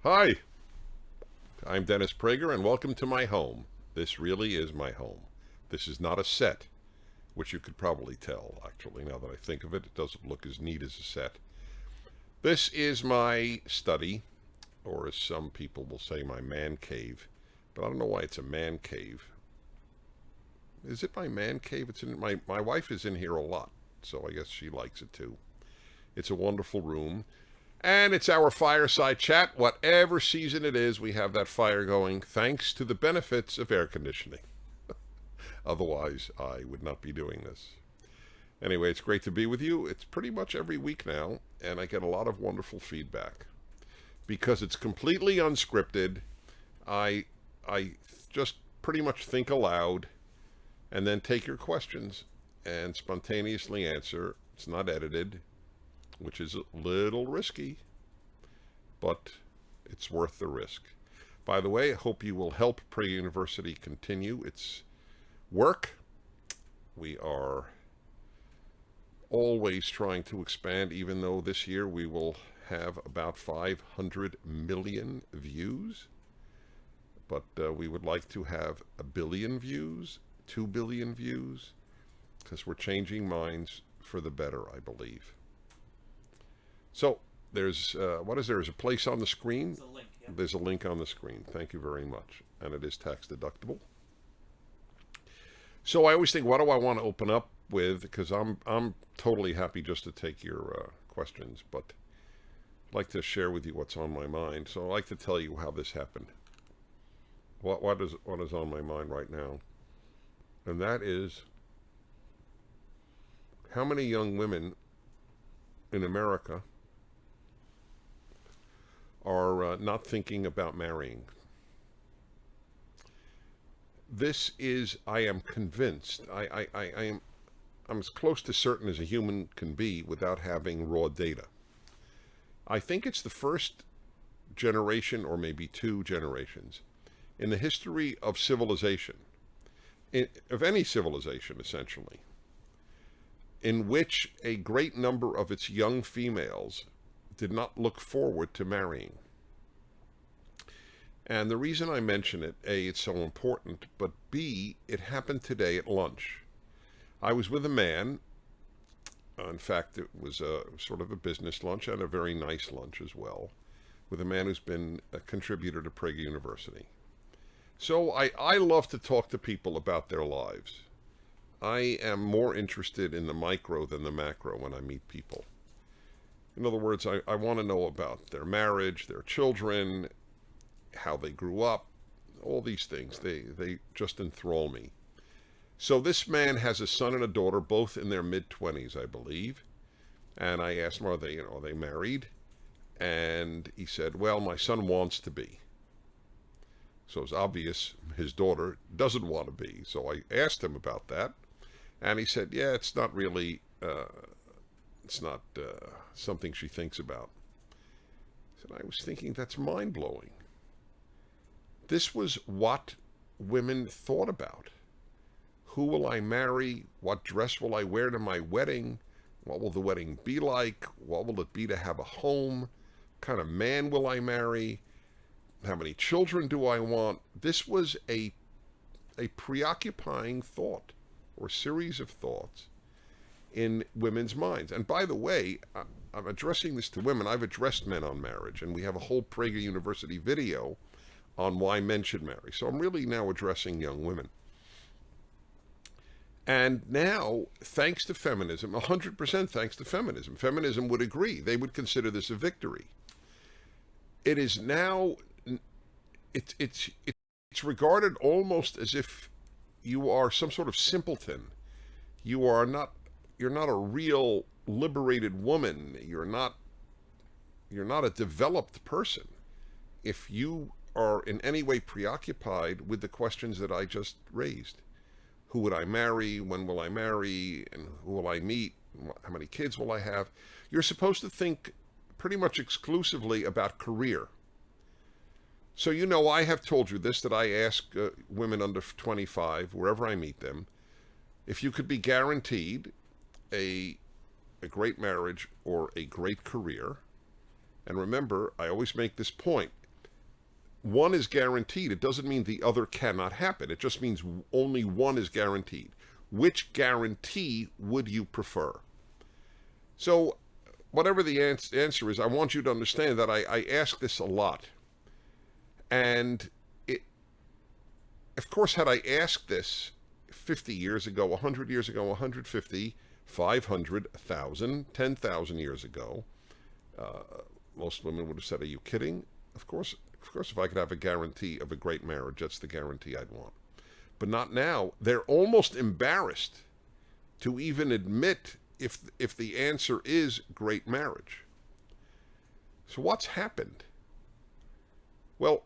Hi, I'm Dennis Prager, and welcome to my home. This really is my home. This is not a set, which you could probably tell, actually, now that I think of it. It doesn't look as neat as a set. This is my study, or as some people will say, my man cave. But I don't know why it's a man cave. Is it my man cave? It's in my wife is in here a lot, so I guess she likes it too. It's a wonderful room. And it's our fireside chat. Whatever season it is, we have that fire going thanks to the benefits of air conditioning. Otherwise, I would not be doing this. Anyway, it's great to be with you. It's pretty much every week now, and I get a lot of wonderful feedback. Because it's completely unscripted, I just pretty much think aloud and then take your questions and spontaneously answer. It's not edited, which is a little risky, but it's worth the risk. By the way, I hope you will help Prager University continue its work. We are always trying to expand, even though this year we will have about 500 million views. But we would like to have 1 billion views, 2 billion views, because we're changing minds for the better, I believe. So there's there's a place on the screen. There's a link. Yeah. There's a link on the screen. Thank you very much. And it is tax deductible. So I always think, what do I want to open up with? Because I'm totally happy just to take your questions, but I'd like to share with you what's on my mind. So I'd like to tell you how this happened. What is on my mind right now? And that is, how many young women in America are not thinking about marrying. This is, I am convinced, I'm as close to certain as a human can be without having raw data. I think it's the first generation, or maybe 2 generations, in the history of civilization, of any civilization essentially, in which a great number of its young females did not look forward to marrying. And the reason I mention it, A, it's so important, but B, it happened today at lunch. I was with a man. In fact, it was sort of a business lunch and a very nice lunch as well, with a man who's been a contributor to Prager University. So I love to talk to people about their lives. I am more interested in the micro than the macro when I meet people. In other words, I want to know about their marriage, their children, how they grew up, all these things. They just enthrall me. So this man has a son and a daughter, both in their mid-20s, I believe. And I asked him, are they married? And he said, well, my son wants to be. So it's obvious his daughter doesn't want to be. So I asked him about that. And he said, yeah, it's not really, it's not something she thinks about. And I was thinking, that's mind-blowing. This was what women thought about. Who will I marry? What dress will I wear to my wedding? What will the wedding be like? What will it be to have a home? What kind of man will I marry? How many children do I want? This was a preoccupying thought, or series of thoughts, in women's minds. And by the way, I'm addressing this to women. I've addressed men on marriage, and we have a whole Prager University video on why men should marry. So I'm really now addressing young women. And now, thanks to feminism, 100% thanks to feminism, feminism would agree. They would consider this a victory. It is now, it's regarded almost as if you are some sort of simpleton. You're not a real liberated woman. You're not a developed person if you are in any way preoccupied with the questions that I just raised. Who would I marry? When will I marry? And who will I meet? How many kids will I have? You're supposed to think pretty much exclusively about career. So I have told you this, that I ask women under 25, wherever I meet them, if you could be guaranteed a great marriage or a great career. And remember, I always make this point. one is guaranteed. It doesn't mean the other cannot happen. It just means only one is guaranteed. Which guarantee would you prefer? So, whatever the answer is, I want you to understand that I ask this a lot. And of course, had I asked this 50 years ago, 100 years ago, 150, 500, 1,000, 10,000 years ago, most women would have said, are you kidding? Of course, if I could have a guarantee of a great marriage, that's the guarantee I'd want. But not now. They're almost embarrassed to even admit if the answer is great marriage. So what's happened? Well,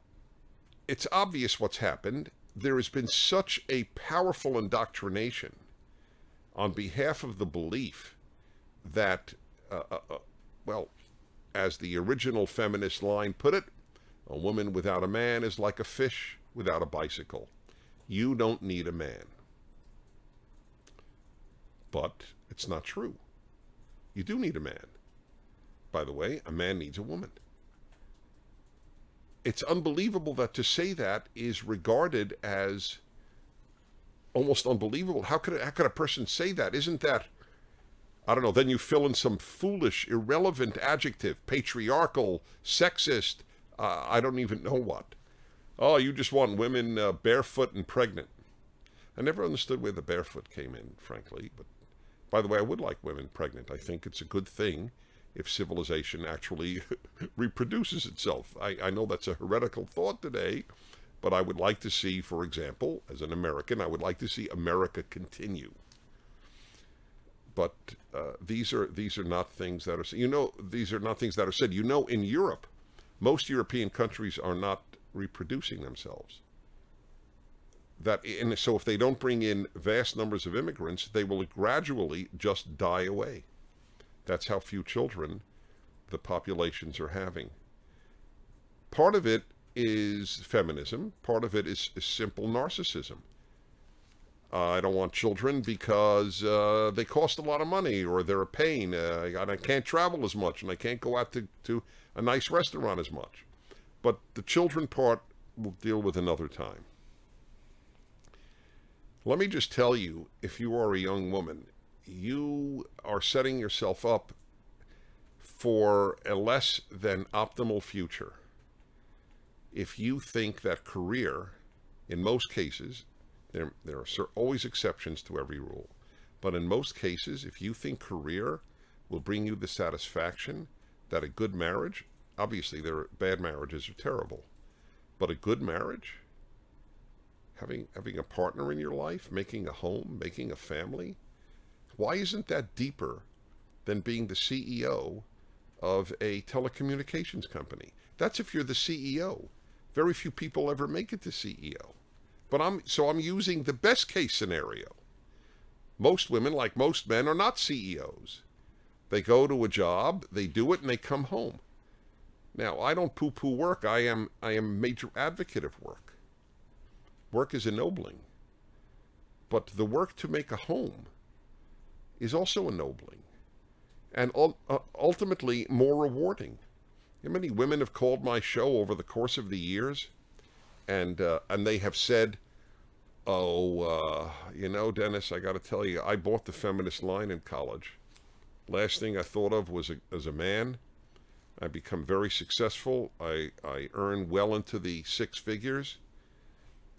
it's obvious what's happened. There has been such a powerful indoctrination on behalf of the belief that, well, as the original feminist line put it, a woman without a man is like a fish without a bicycle. You don't need a man. But it's not true. You do need a man. By the way, a man needs a woman. It's unbelievable that to say that is regarded as almost unbelievable. How could a person say that? Isn't that, I don't know, then you fill in some foolish, irrelevant adjective, patriarchal, sexist, I don't even know what. Oh, you just want women barefoot and pregnant. I never understood where the barefoot came in, frankly. But by the way, I would like women pregnant. I think it's a good thing if civilization actually reproduces itself. I know that's a heretical thought today, but I would like to see, for example, as an American, I would like to see America continue. But these are not things that are, these are not things that are said. In Europe, most European countries are not reproducing themselves. And so if they don't bring in vast numbers of immigrants, they will gradually just die away. That's how few children the populations are having. Part of it is feminism. Part of it is simple narcissism. I don't want children because they cost a lot of money, or they're a pain, and I can't travel as much, and I can't go out to a nice restaurant as much. But the children part we'll deal with another time. Let me just tell you, if you are a young woman, you are setting yourself up for a less than optimal future if you think that career, in most cases, there are always exceptions to every rule, but in most cases, if you think career will bring you the satisfaction that a good marriage, obviously bad marriages are terrible, but a good marriage, having a partner in your life, making a home, making a family, why isn't that deeper than being the CEO of a telecommunications company? That's if you're the CEO. Very few people ever make it to CEO. But I'm using the best case scenario. Most women, like most men, are not CEOs. They go to a job, they do it, and they come home. Now, I don't poo-poo work. I am a major advocate of work. Work is ennobling. But the work to make a home is also ennobling and ultimately more rewarding. How many women have called my show over the course of the years and they have said, Dennis, I got to tell you, I bought the feminist line in college. Last thing I thought of was as a man. I become very successful. I earn well into the six figures.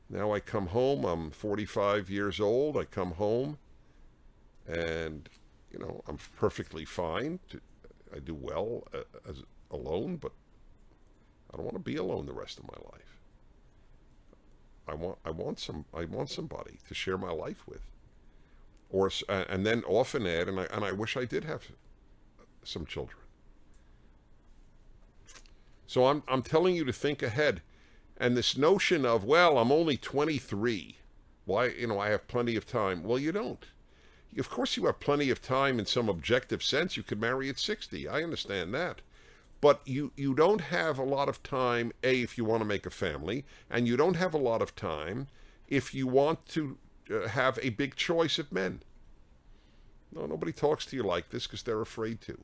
Now I come home. I'm 45 years old. I come home and, I'm perfectly fine. I do well as alone, but I don't want to be alone the rest of my life. I want somebody to share my life with, and then often add, and I wish I did have some children. So I'm telling you to think ahead, and this notion of, well, I'm only 23, why, I have plenty of time. Well, you don't. Of course you have plenty of time in some objective sense. You could marry at 60. I understand that. But you don't have a lot of time, A, if you want to make a family, and you don't have a lot of time if you want to have a big choice of men. No, nobody talks to you like this because they're afraid to.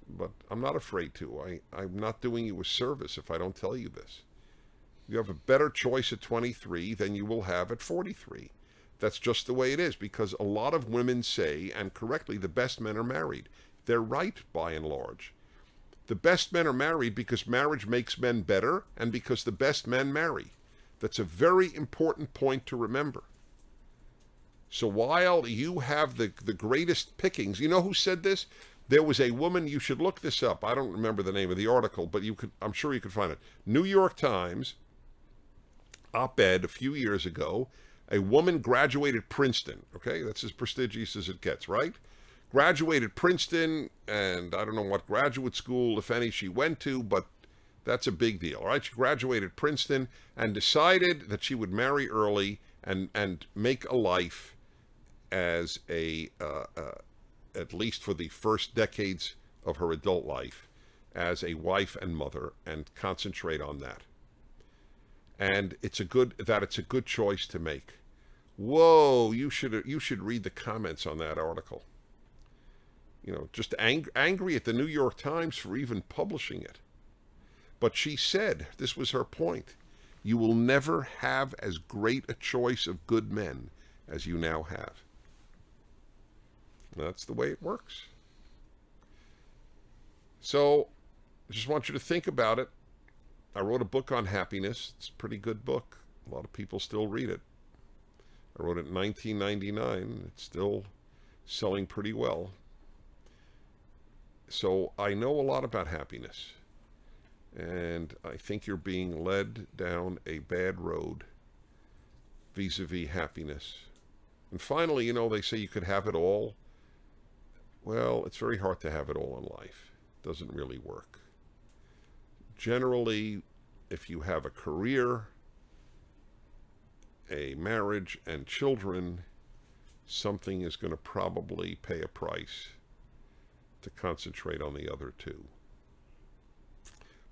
But I'm not afraid to. I'm not doing you a service if I don't tell you this. You have a better choice at 23 than you will have at 43. That's just the way it is, because a lot of women say, and correctly, the best men are married. They're right, by and large. The best men are married because marriage makes men better, and because the best men marry. That's a very important point to remember. So while you have the greatest pickings, you know who said this? There was a woman, you should look this up. I don't remember the name of the article, but I'm sure you could find it. New York Times op-ed a few years ago. A woman graduated Princeton. Okay, that's as prestigious as it gets, right? Graduated Princeton, and I don't know what graduate school, if any, she went to, but that's a big deal, right? She graduated Princeton and decided that she would marry early and make a life as at least for the first decades of her adult life, as a wife and mother, and concentrate on that. And it's a good choice to make. Whoa, you should read the comments on that article. You know, just angry at the New York Times for even publishing it. But she said, this was her point, you will never have as great a choice of good men as you now have. That's the way it works. So, I just want you to think about it. I wrote a book on happiness. It's a pretty good book. A lot of people still read it. I wrote it in 1999. It's still selling pretty well. So I know a lot about happiness. And I think you're being led down a bad road vis-a-vis happiness. And finally, you know, they say you could have it all. Well, it's very hard to have it all in life. It doesn't really work. Generally, if you have a career, a marriage, and children, something is going to probably pay a price to concentrate on the other two.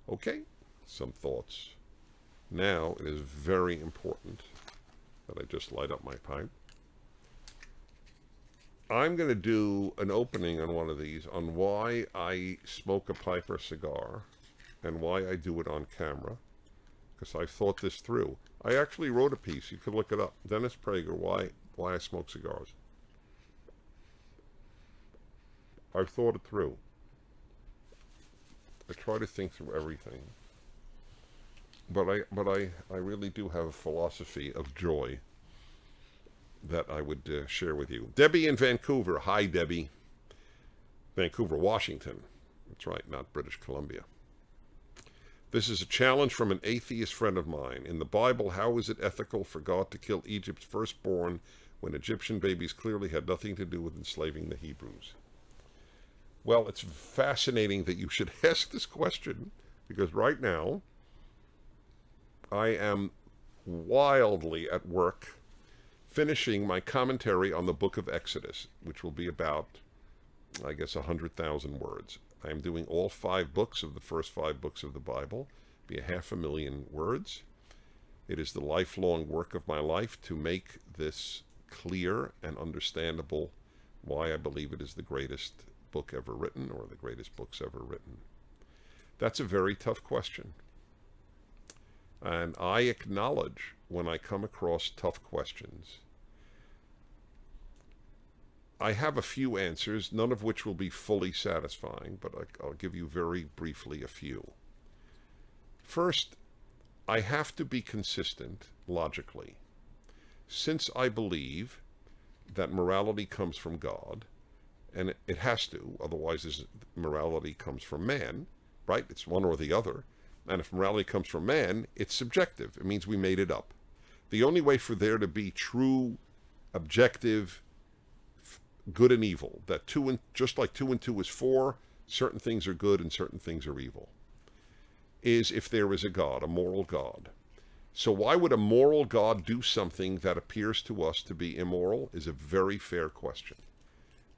Okay, some thoughts. Now it is very important that I just light up my pipe. I'm going to do an opening on one of these on why I smoke a pipe or cigar and why I do it on camera, because I've thought this through. I actually wrote a piece. You could look it up. Dennis Prager, why I smoke cigars. I've thought it through. I try to think through everything. But I really do have a philosophy of joy that I would share with you. Debbie in Vancouver. Hi, Debbie. Vancouver, Washington. That's right, not British Columbia. This is a challenge from an atheist friend of mine. In the Bible, how is it ethical for God to kill Egypt's firstborn when Egyptian babies clearly had nothing to do with enslaving the Hebrews? Well, it's fascinating that you should ask this question, because right now I am wildly at work finishing my commentary on the book of Exodus, which will be about, I guess, 100,000 words. I am doing all 5 books of the first 5 books of the Bible, be 500,000 words. It is the lifelong work of my life to make this clear and understandable, why I believe it is the greatest book ever written, or the greatest books ever written. That's a very tough question. And I acknowledge when I come across tough questions. I have a few answers, none of which will be fully satisfying, but I'll give you very briefly a few. First, I have to be consistent logically. Since I believe that morality comes from God, and it has to, otherwise morality comes from man, right? It's one or the other. And if morality comes from man, it's subjective. It means we made it up. The only way for there to be true, objective, good and evil, that just like 2 and 2 is 4, certain things are good and certain things are evil, is if there is a God, a moral God. So why would a moral God do something that appears to us to be immoral is a very fair question.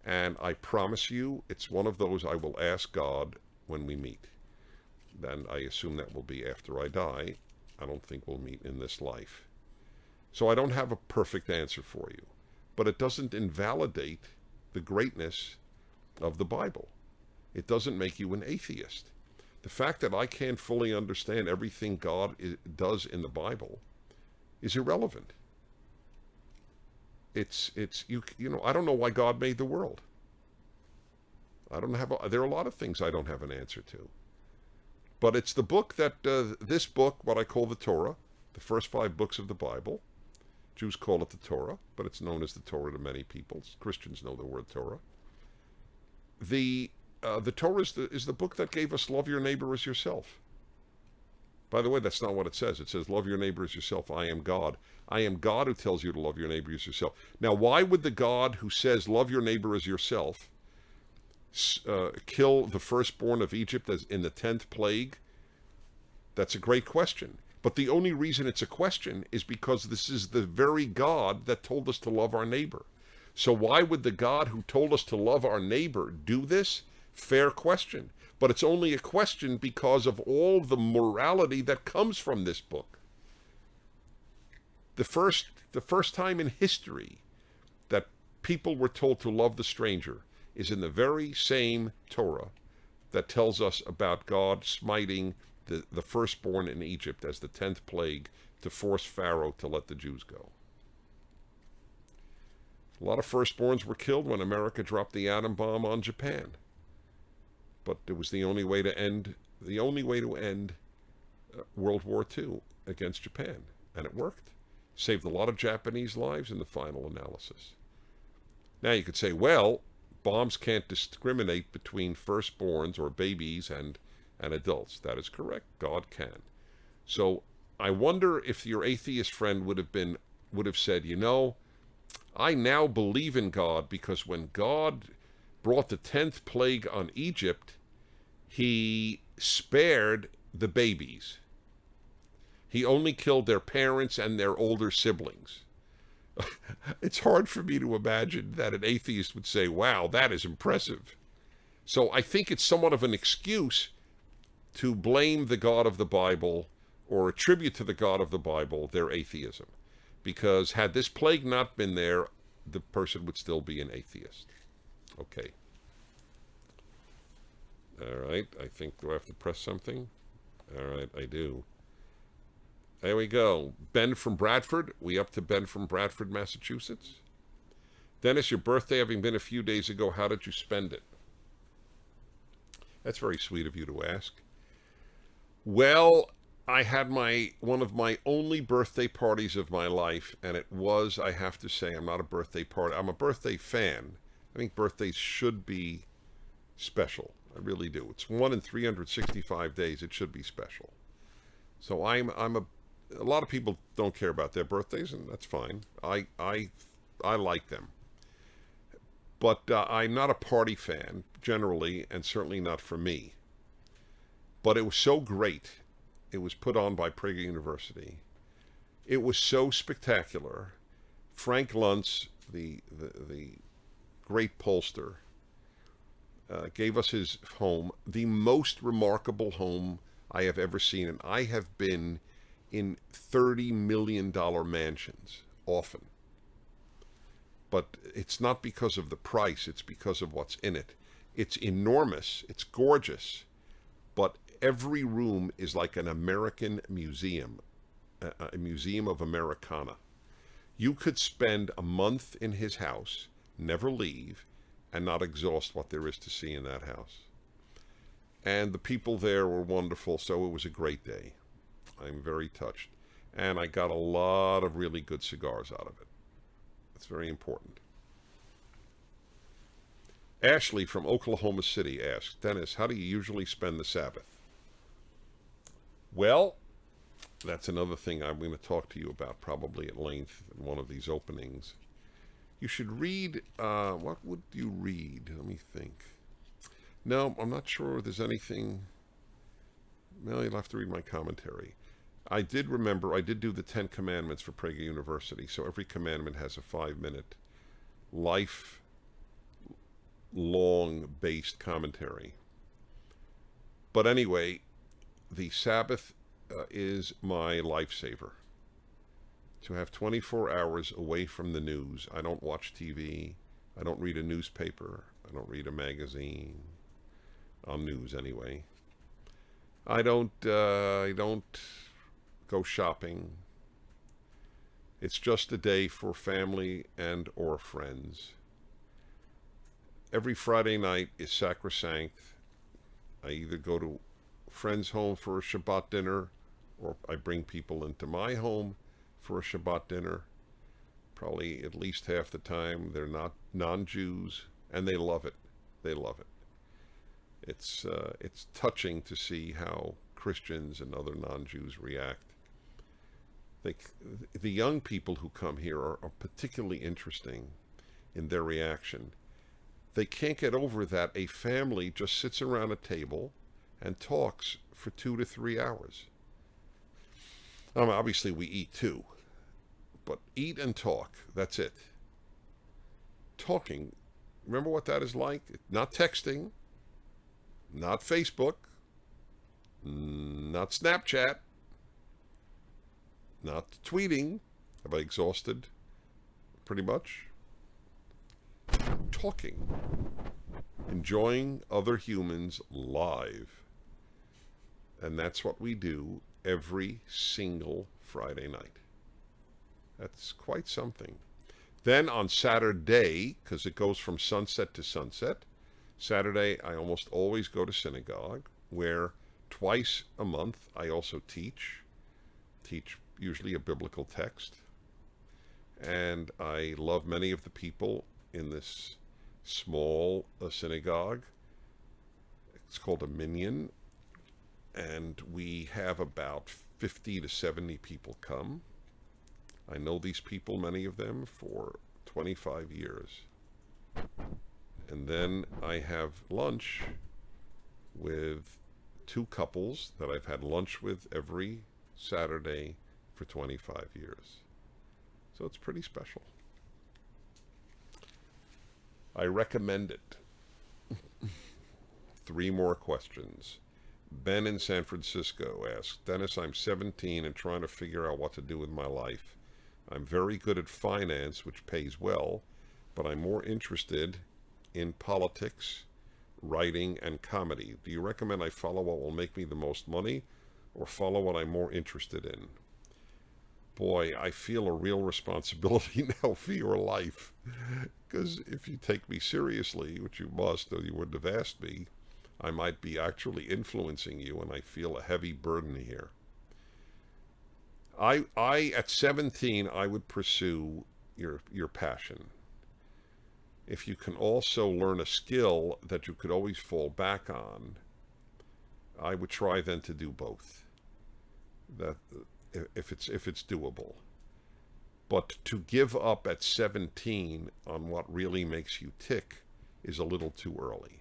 And I promise you, it's one of those I will ask God when we meet. Then I assume that will be after I die. I don't think we'll meet in this life. So I don't have a perfect answer for you, but it doesn't invalidate the greatness of the Bible. It doesn't make you an atheist. The fact that I can't fully understand everything God does in the Bible is irrelevant. It's you know, I don't know why God made the world. I don't have there are a lot of things I don't have an answer to. But it's the book that this book, what I call the Torah, the first 5 books of the Bible. Jews call it the Torah, but it's known as the Torah to many people. Christians know the word Torah. The Torah is the book that gave us love your neighbor as yourself. By the way, that's not what it says. It says love your neighbor as yourself. I am God. I am God who tells you to love your neighbor as yourself. Now, why would the God who says love your neighbor as yourself kill the firstborn of Egypt as in the 10th plague? That's a great question. But the only reason it's a question is because this is the very God that told us to love our neighbor. So why would the God who told us to love our neighbor do this? Fair question. But it's only a question because of all the morality that comes from this book. The first time in history that people were told to love the stranger is in the very same Torah that tells us about God smiting the firstborn in Egypt as the 10th plague to force Pharaoh to let the Jews go. A lot of firstborns were killed when America dropped the atom bomb on Japan. But it was the only way to end World War II against Japan. And it worked. Saved a lot of Japanese lives in the final analysis. Now you could say, well, bombs can't discriminate between firstborns or babies and adults. That is correct. God can. So I wonder if your atheist friend would have said, you know, I now believe in God because when God brought the 10th plague on Egypt, he spared the babies. He only killed their parents and their older siblings. It's hard for me to imagine that an atheist would say, wow, that is impressive. So I think it's somewhat of an excuse to blame the God of the Bible or attribute to the God of the Bible their atheism. Because had this plague not been there, the person would still be an atheist. Okay. All right, I think, do I have to press something? All right, I do. There we go. Ben from Bradford. We up to Ben from Bradford, Massachusetts? Dennis, your birthday having been a few days ago, how did you spend it? That's very sweet of you to ask. Well, I had one of my only birthday parties of my life, and it was, I have to say, I'm not a birthday party. I'm a birthday fan. I think birthdays should be special. I really do. It's 1 in 365 days. It should be special. So a lot of people don't care about their birthdays, and that's fine. I like them. But I'm not a party fan, generally, and certainly not for me. But it was so great. It was put on by Prager University. It was so spectacular. Frank Luntz, the great pollster, gave us his home, the most remarkable home I have ever seen. And I have been in $30 million mansions often. But it's not because of the price, it's because of what's in it. It's enormous, it's gorgeous, but every room is like an American museum, a museum of Americana. You could spend a month in his house, never leave, and not exhaust what there is to see in that house. And the people there were wonderful, so it was a great day. I'm very touched. And I got a lot of really good cigars out of it. It's very important. Ashley from Oklahoma City asks, Dennis, how do you usually spend the Sabbath? Well, that's another thing I'm going to talk to you about probably at length in one of these openings. You should read, what would you read? Let me think. No, I'm not sure if there's anything. Well, you'll have to read my commentary. I did do the 10 Commandments for Prager University, so every commandment has a 5-minute life-long-based commentary. But anyway, the Sabbath is my lifesaver. To have 24 hours away from the news. I don't watch TV. I don't read a newspaper. I don't read a magazine. On news, anyway. I don't go shopping. It's just a day for family and or friends. Every Friday night is sacrosanct. I either go to friends' home for a Shabbat dinner, or I bring people into my home for a Shabbat dinner. Probably at least half the time they're not non-Jews, and they love it. They love it. It's touching to see how Christians and other non-Jews react. They, the young people who come here are particularly interesting in their reaction. They can't get over that a family just sits around a table and talks for 2 to 3 hours. Obviously, we eat too, but eat and talk, that's it. Talking, remember what that is like? Not texting, not Facebook, not Snapchat, not tweeting. Have I exhausted pretty much? Talking, enjoying other humans live. And that's what we do every single Friday night. That's quite something. Then on Saturday, because it goes from sunset to sunset, Saturday I almost always go to synagogue, where twice a month I also teach usually a biblical text. And I love many of the people in this small synagogue. It's called a minyan, and we have about 50 to 70 people come. I know these people, many of them, for 25 years. And then I have lunch with 2 couples that I've had lunch with every Saturday for 25 years. So it's pretty special. I recommend it. 3 more questions. Ben in San Francisco asks, Dennis, I'm 17 and trying to figure out what to do with my life. I'm very good at finance, which pays well, but I'm more interested in politics, writing, and comedy. Do you recommend I follow what will make me the most money, or follow what I'm more interested in? Boy, I feel a real responsibility now for your life. Because if you take me seriously, which you must, though you wouldn't have asked me, I might be actually influencing you, and I feel a heavy burden here. At 17, I would pursue your passion. If you can also learn a skill that you could always fall back on, I would try then to do both. That if it's doable. But to give up at 17 on what really makes you tick is a little too early.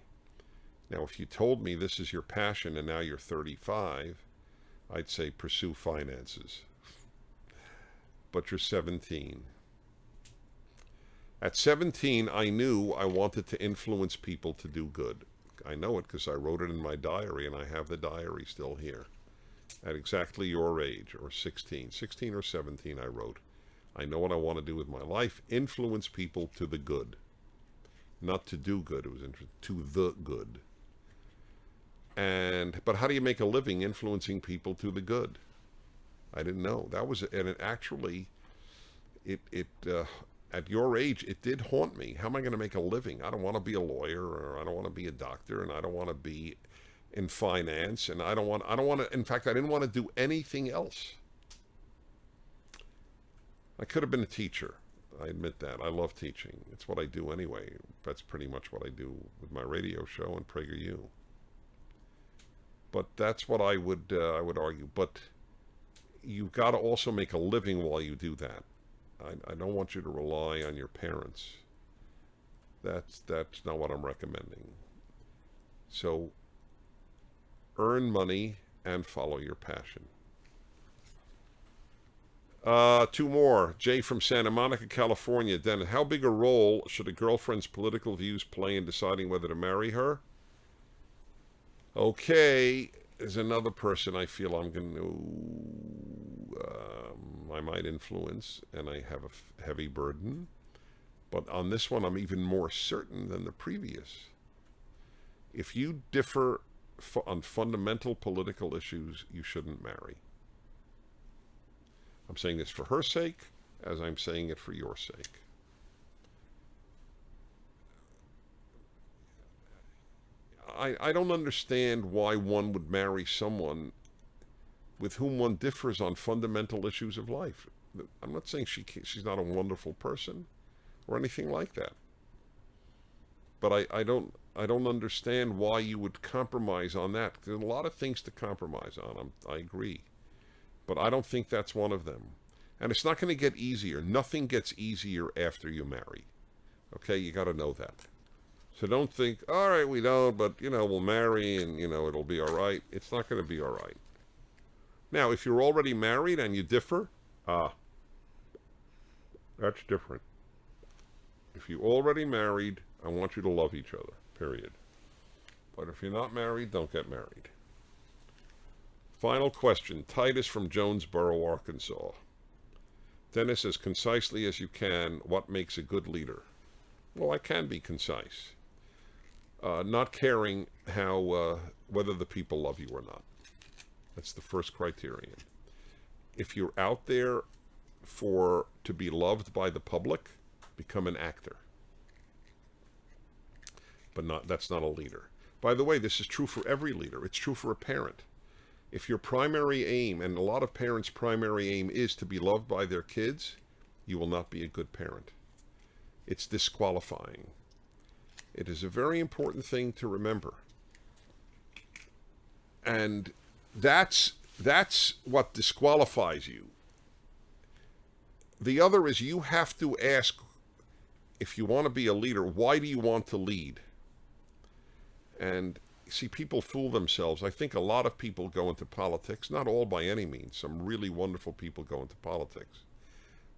Now, if you told me this is your passion and now you're 35, I'd say pursue finances. But you're 17. At 17, I knew I wanted to influence people to do good. I know it because I wrote it in my diary, and I have the diary still here. At exactly your age, or 16 or 17, I wrote, I know what I want to do with my life, influence people to the good. Not to do good, it was to the good. But how do you make a living influencing people to the good? I didn't know. That was, and it actually, at your age, it did haunt me. How am I going to make a living? I don't want to be a lawyer, or I don't want to be a doctor, and I don't want to be in finance, and I don't want to, in fact, I didn't want to do anything else. I could have been a teacher. I admit that. I love teaching. It's what I do anyway. That's pretty much what I do with my radio show and PragerU. But that's what I would argue. But you've got to also make a living while you do that. I don't want you to rely on your parents. That's not what I'm recommending. So earn money and follow your passion. 2 more. Jay from Santa Monica, California. Dennis, how big a role should a girlfriend's political views play in deciding whether to marry her? Okay, there's another person I feel I'm going to, I might influence, and I have a heavy burden. But on this one, I'm even more certain than the previous. If you differ on fundamental political issues, you shouldn't marry. I'm saying this for her sake, as I'm saying it for your sake. I don't understand why one would marry someone with whom one differs on fundamental issues of life. I'm not saying she's not a wonderful person or anything like that. But I don't understand why you would compromise on that. There's a lot of things to compromise on. I agree. But I don't think that's one of them. And it's not going to get easier. Nothing gets easier after you marry. Okay, you got to know that. So don't think, all right, we don't, but, we'll marry and, it'll be all right. It's not going to be all right. Now, if you're already married and you differ, that's different. If you're already married, I want you to love each other, period. But if you're not married, don't get married. Final question. Titus from Jonesboro, Arkansas. Dennis, as concisely as you can, what makes a good leader? Well, I can be concise. Not caring whether the people love you or not. That's the first criterion. If you're out there to be loved by the public, become an actor. But that's not a leader. By the way, this is true for every leader. It's true for a parent. If your primary aim, and a lot of parents' primary aim is to be loved by their kids, you will not be a good parent. It's disqualifying. It is a very important thing to remember. And that's what disqualifies you. The other is you have to ask, if you want to be a leader, why do you want to lead? And see, people fool themselves. I think a lot of people go into politics, not all by any means. Some really wonderful people go into politics.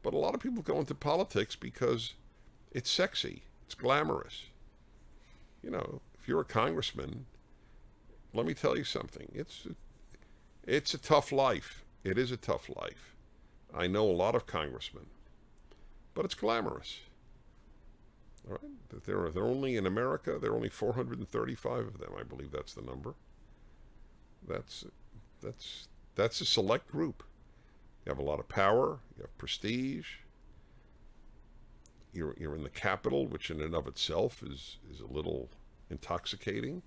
But a lot of people go into politics because it's sexy. It's glamorous. If you're a congressman, let me tell you something. It's a tough life. It is a tough life. I know a lot of congressmen, but it's glamorous. All right, they're only in America. There are only 435 of them. I believe that's the number. That's a select group. You have a lot of power. You have prestige. You're in the Capitol, which in and of itself is a little intoxicating.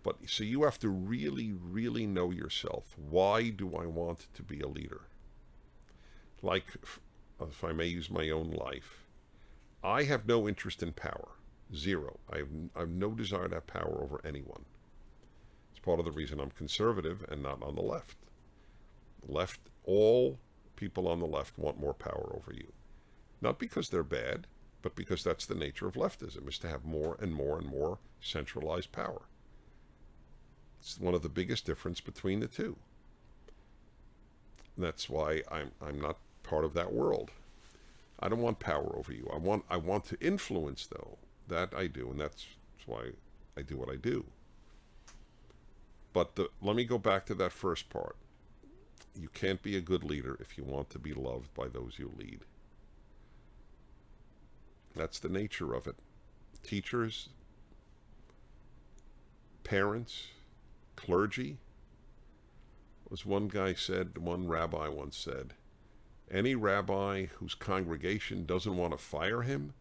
But so you have to really, really know yourself. Why do I want to be a leader? Like, if I may use my own life, I have no interest in power. Zero. I have no desire to have power over anyone. It's part of the reason I'm conservative and not on the left. All people on the left want more power over you. Not because they're bad, but because that's the nature of leftism, is to have more and more and more centralized power. It's one of the biggest difference between the two. That's why I'm not part of that world. I don't want power over you. I want to influence, though. That I do, and that's why I do what I do. But let me go back to that first part. You can't be a good leader if you want to be loved by those you lead. That's the nature of it. Teachers, parents, clergy. As one rabbi once said, any rabbi whose congregation doesn't want to fire him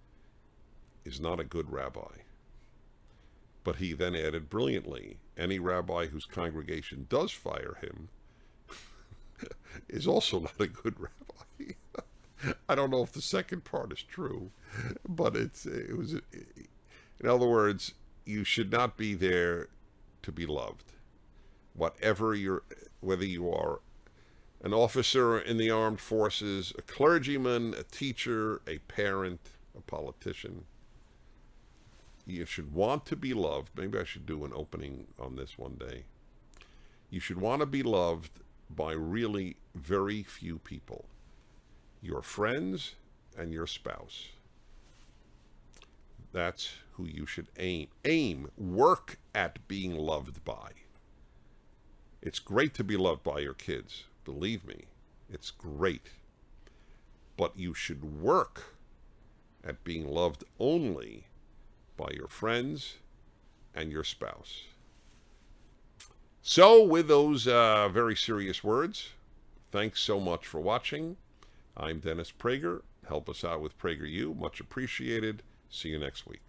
is not a good rabbi. But he then added brilliantly, any rabbi whose congregation does fire him is also not a good rabbi. I don't know if the second part is true, but it was. In other words, you should not be there to be loved. Whether you are an officer in the armed forces, a clergyman, a teacher, a parent, a politician, you should want to be loved. Maybe I should do an opening on this one day. You should want to be loved by really very few people. Your friends and your spouse. That's who you should work at being loved by. It's great to be loved by your kids. Believe me, it's great. But you should work at being loved only by your friends and your spouse. So with those very serious words, thanks so much for watching. I'm Dennis Prager. Help us out with PragerU. Much appreciated. See you next week.